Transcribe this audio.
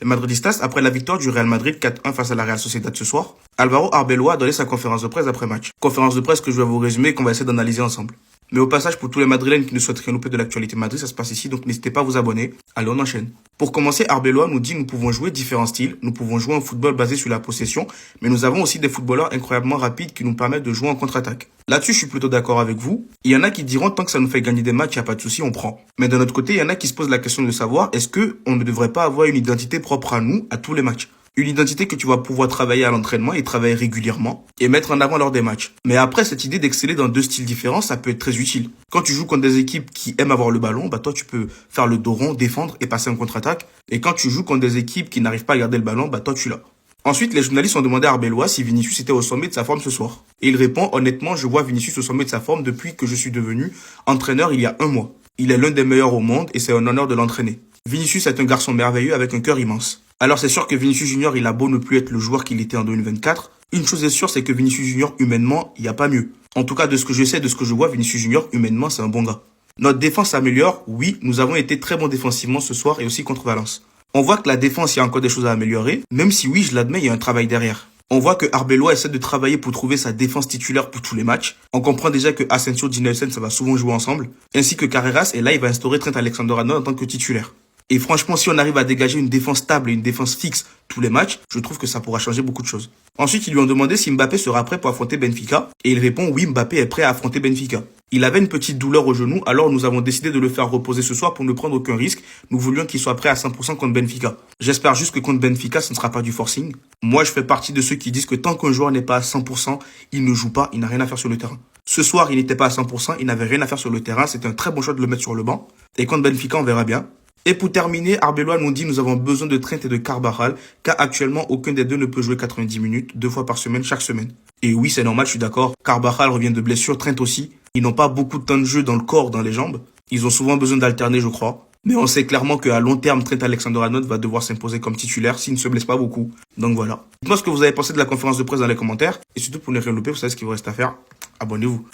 Les Madridistas, après la victoire du Real Madrid 4-1 face à la Real Sociedad ce soir, Álvaro Arbeloa a donné sa conférence de presse après-match. Conférence de presse que je vais vous résumer et qu'on va essayer d'analyser ensemble. Mais au passage, pour tous les Madrilènes qui ne souhaitent rien louper de l'actualité Madrid, ça se passe ici, donc n'hésitez pas à vous abonner. Allez, on enchaîne. Pour commencer, Arbeloa nous dit nous pouvons jouer différents styles, nous pouvons jouer un football basé sur la possession, mais nous avons aussi des footballeurs incroyablement rapides qui nous permettent de jouer en contre-attaque. Là-dessus, je suis plutôt d'accord avec vous. Il y en a qui diront tant que ça nous fait gagner des matchs, il n'y a pas de souci, on prend. Mais d'un autre côté, il y en a qui se posent la question de savoir est-ce que on ne devrait pas avoir une identité propre à nous à tous les matchs. Une identité que tu vas pouvoir travailler à l'entraînement et travailler régulièrement et mettre en avant lors des matchs. Mais après, cette idée d'exceller dans deux styles différents, ça peut être très utile. Quand tu joues contre des équipes qui aiment avoir le ballon, toi tu peux faire le dos rond, défendre et passer en contre-attaque. Et quand tu joues contre des équipes qui n'arrivent pas à garder le ballon, toi tu l'as. Ensuite, les journalistes ont demandé à Arbeloa si Vinicius était au sommet de sa forme ce soir. Et il répond, honnêtement, je vois Vinicius au sommet de sa forme depuis que je suis devenu entraîneur il y a 1 mois. Il est l'un des meilleurs au monde et c'est un honneur de l'entraîner. Vinicius est un garçon merveilleux avec un cœur immense. Alors c'est sûr que Vinicius Junior, il a beau ne plus être le joueur qu'il était en 2024. Une chose est sûre, c'est que Vinicius Junior, humainement, il n'y a pas mieux. En tout cas, de ce que je sais, de ce que je vois, Vinicius Junior, humainement, c'est un bon gars. Notre défense s'améliore. Oui, nous avons été très bons défensivement ce soir et aussi contre Valence. On voit que la défense, il y a encore des choses à améliorer, même si oui, je l'admets, il y a un travail derrière. On voit que Arbeloa essaie de travailler pour trouver sa défense titulaire pour tous les matchs. On comprend déjà que Asensio, Dinelsen, ça va souvent jouer ensemble, ainsi que Carreras, et là, il va instaurer Trent Alexander-Arnold en tant que titulaire. Et franchement, si on arrive à dégager une défense stable et une défense fixe tous les matchs, je trouve que ça pourra changer beaucoup de choses. Ensuite, ils lui ont demandé si Mbappé sera prêt pour affronter Benfica, et il répond oui, Mbappé est prêt à affronter Benfica. Il avait une petite douleur au genou, alors nous avons décidé de le faire reposer ce soir pour ne prendre aucun risque. Nous voulions qu'il soit prêt à 100% contre Benfica. J'espère juste que contre Benfica, ce ne sera pas du forcing. Moi, je fais partie de ceux qui disent que tant qu'un joueur n'est pas à 100%, il ne joue pas, il n'a rien à faire sur le terrain. Ce soir, il n'était pas à 100%, il n'avait rien à faire sur le terrain, c'était un très bon choix de le mettre sur le banc. Et contre Benfica, on verra bien. Et pour terminer, Arbeloa nous dit nous avons besoin de Trent et de Carvajal, car actuellement aucun des deux ne peut jouer 90 minutes, 2 fois par semaine, chaque semaine. Et oui, c'est normal, je suis d'accord. Carvajal revient de blessure, Trent aussi. Ils n'ont pas beaucoup de temps de jeu dans le corps, dans les jambes. Ils ont souvent besoin d'alterner, je crois. Mais on sait clairement qu'à long terme, Trent Alexander-Arnold va devoir s'imposer comme titulaire s'il ne se blesse pas beaucoup. Donc voilà. Dites-moi ce que vous avez pensé de la conférence de presse dans les commentaires. Et surtout pour ne rien louper, vous savez ce qu'il vous reste à faire. Abonnez-vous.